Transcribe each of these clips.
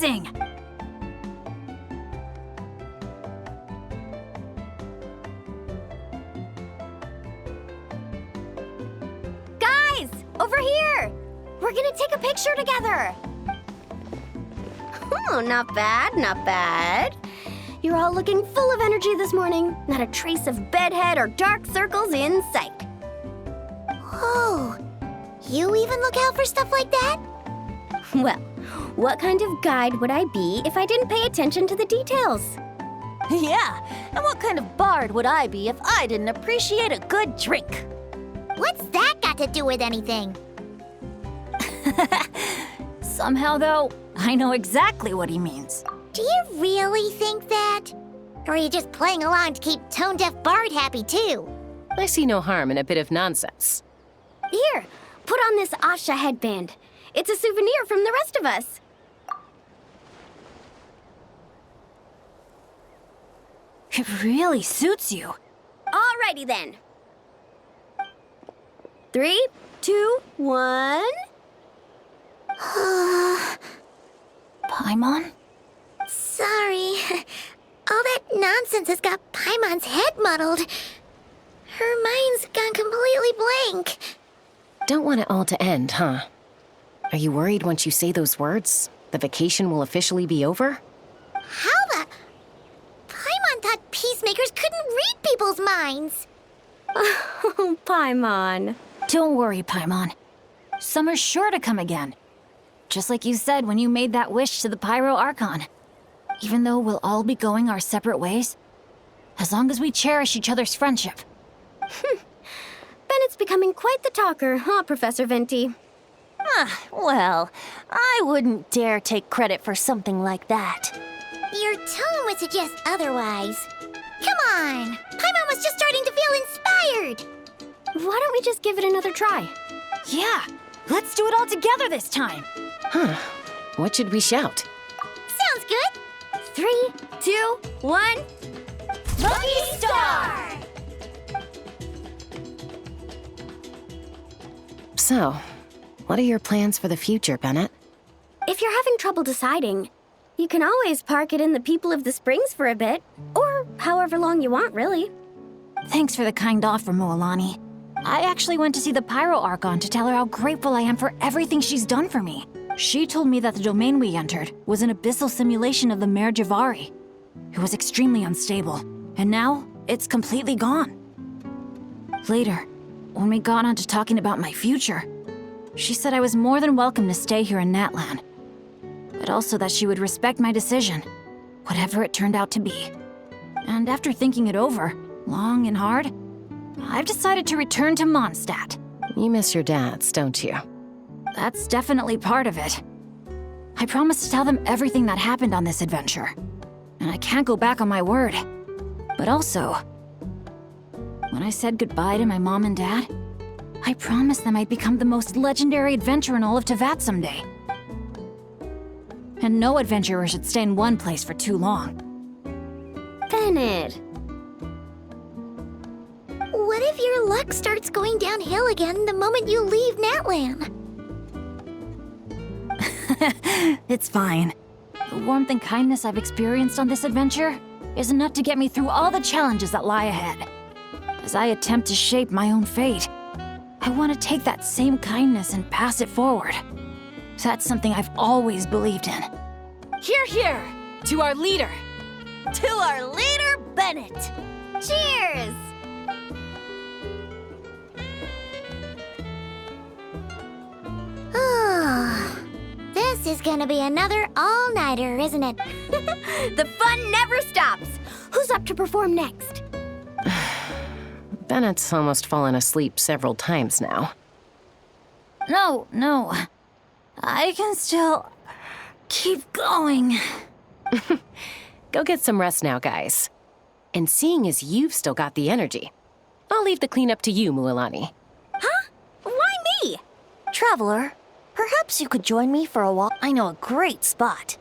amazing! Guys, over here! We're gonna take a picture together! Oh, not bad, not bad. You're all looking full of energy this morning. Not a trace of bedhead or dark circles in sight. Oh, you even look out for stuff like that? Well, what kind of guide would I be if I didn't pay attention to the details? Yeah, and what kind of bard would I be if I didn't appreciate a good drink? What's that got to do with anything? Somehow, though, I know exactly what he means. Do you really think that? Or are you just playing along to keep tone-deaf Bard happy, too? I see no harm in a bit of nonsense. Here, put on this Asha headband. It's a souvenir from the rest of us. It really suits you. Alrighty then. 3, 2, 1... Paimon? Sorry. All that nonsense has got Paimon's head muddled. Her mind's gone completely blank. Don't want it all to end, huh? Are you worried once you say those words, the vacation will officially be over? How the... Paimon thought peacemakers couldn't read people's minds. Oh, Paimon. Don't worry, Paimon. Summer's sure to come again. Just like you said when you made that wish to the Pyro Archon. Even though we'll all be going our separate ways, as long as we cherish each other's friendship. Bennett's becoming quite the talker, huh, Professor Venti? Well, I wouldn't dare take credit for something like that. Your tone would suggest otherwise. Come on! Paimon was just starting to feel inspired! Why don't we just give it another try? Yeah, let's do it all together this time. Huh. What should we shout? Sounds good! 3, 2, 1... Lucky Star! So, what are your plans for the future, Bennett? If you're having trouble deciding, you can always park it in the People of the Springs for a bit. Or however long you want, really. Thanks for the kind offer, Moalani. I actually went to see the Pyro Archon to tell her how grateful I am for everything she's done for me. She told me that the domain we entered was an abyssal simulation of the Mare Javari. It was extremely unstable, and now it's completely gone. Later, when we got on to talking about my future, she said I was more than welcome to stay here in Natlan, but also that she would respect my decision, whatever it turned out to be. And after thinking it over, long and hard, I've decided to return to Mondstadt. You miss your dads, don't you? That's definitely part of it. I promised to tell them everything that happened on this adventure, and I can't go back on my word. But also, when I said goodbye to my mom and dad, I promised them I'd become the most legendary adventurer in all of Teyvat someday. And no adventurer should stay in one place for too long. Bennett. What if your luck starts going downhill again the moment you leave Natlan? It's fine. The warmth and kindness I've experienced on this adventure is enough to get me through all the challenges that lie ahead. As I attempt to shape my own fate, I want to take that same kindness and pass it forward. That's something I've always believed in. Hear, hear! To our leader! To our leader, Bennett! Cheers! This is gonna be another all-nighter, isn't it? The fun never stops! Who's up to perform next? Bennett's almost fallen asleep several times now. No. I can still keep going. Go get some rest now, guys. And seeing as you've still got the energy, I'll leave the cleanup to you, Mualani. Huh? Why me? Traveler, perhaps you could join me for a walk. I know a great spot.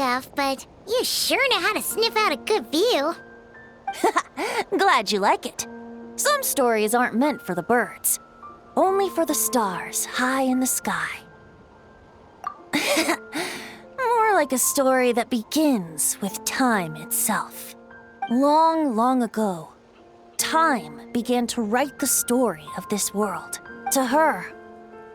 stuff, but you sure know how to sniff out a good view. Glad you like it. Some stories aren't meant for the birds, only for the stars high in the sky. More like a story that begins with time itself. Long, long ago, time began to write the story of this world. To her,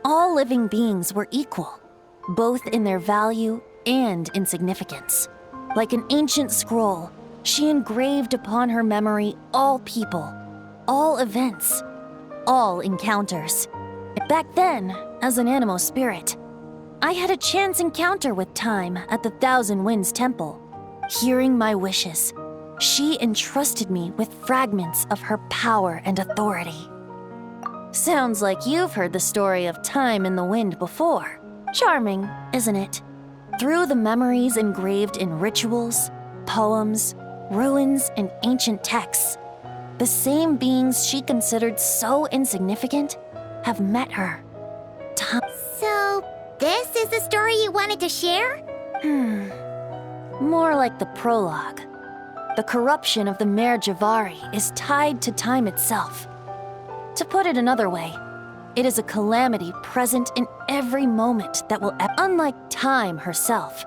all living beings were equal, both in their value and in significance. Like an ancient scroll, she engraved upon her memory all people, all events, all encounters. Back then, as an animal spirit, I had a chance encounter with time at the Thousand Winds Temple. Hearing my wishes, she entrusted me with fragments of her power and authority. Sounds like you've heard the story of time in the wind before. Charming, isn't it? Through the memories engraved in rituals, poems, ruins, and ancient texts, the same beings she considered so insignificant have met her. So, this is the story you wanted to share? More like the prologue. The corruption of the Mare Javari is tied to time itself. To put it another way, it is a calamity present in every moment that will unlike time herself.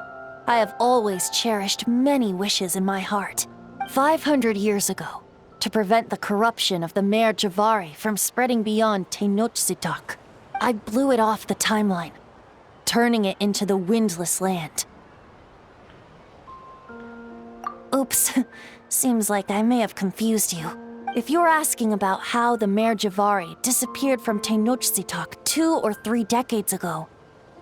I have always cherished many wishes in my heart. 500 years ago, to prevent the corruption of the Mare Javari from spreading beyond Tenochtitlan, I blew it off the timeline, turning it into the Windless Land. Oops, seems like I may have confused you. If you're asking about how the Mare Javari disappeared from Tenochtitlan 2 or 3 decades ago,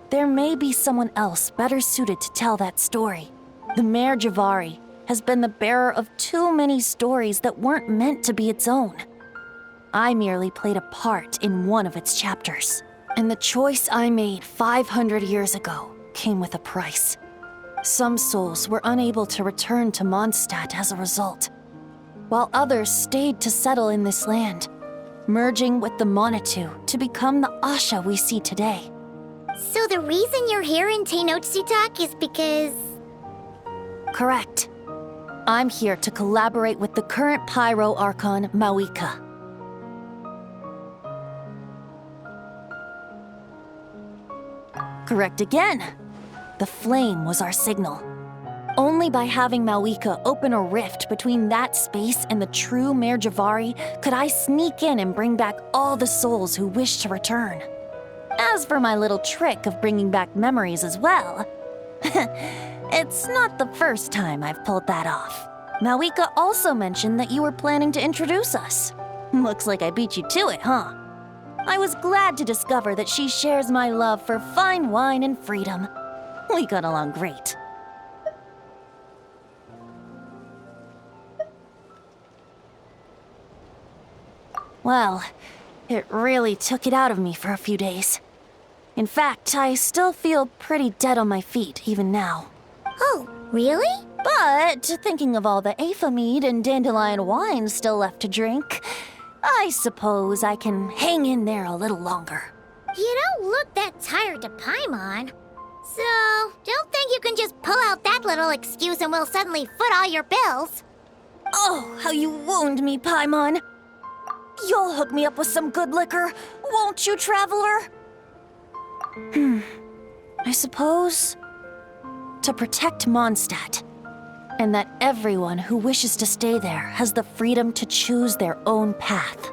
there may be someone else better suited to tell that story. The Mare Javari has been the bearer of too many stories that weren't meant to be its own. I merely played a part in one of its chapters. And the choice I made 500 years ago came with a price. Some souls were unable to return to Mondstadt as a result, while others stayed to settle in this land, merging with the Monitu to become the Asha we see today. So the reason you're here in Tenochtitlan is because... Correct. I'm here to collaborate with the current Pyro Archon, Mawika. Correct again. The flame was our signal. Only by having Mawika open a rift between that space and the true Mare Javari could I sneak in and bring back all the souls who wish to return. As for my little trick of bringing back memories as well, it's not the first time I've pulled that off. Mawika also mentioned that you were planning to introduce us. Looks like I beat you to it, huh? I was glad to discover that she shares my love for fine wine and freedom. We got along great. Well, it really took it out of me for a few days. In fact, I still feel pretty dead on my feet even now. Oh, really? But thinking of all the Aether mead and dandelion wine still left to drink, I suppose I can hang in there a little longer. You don't look that tired to Paimon. So, don't think you can just pull out that little excuse and we'll suddenly foot all your bills. Oh, how you wound me, Paimon. You'll hook me up with some good liquor, won't you, traveler? I suppose to protect Mondstadt, and that everyone who wishes to stay there has the freedom to choose their own path.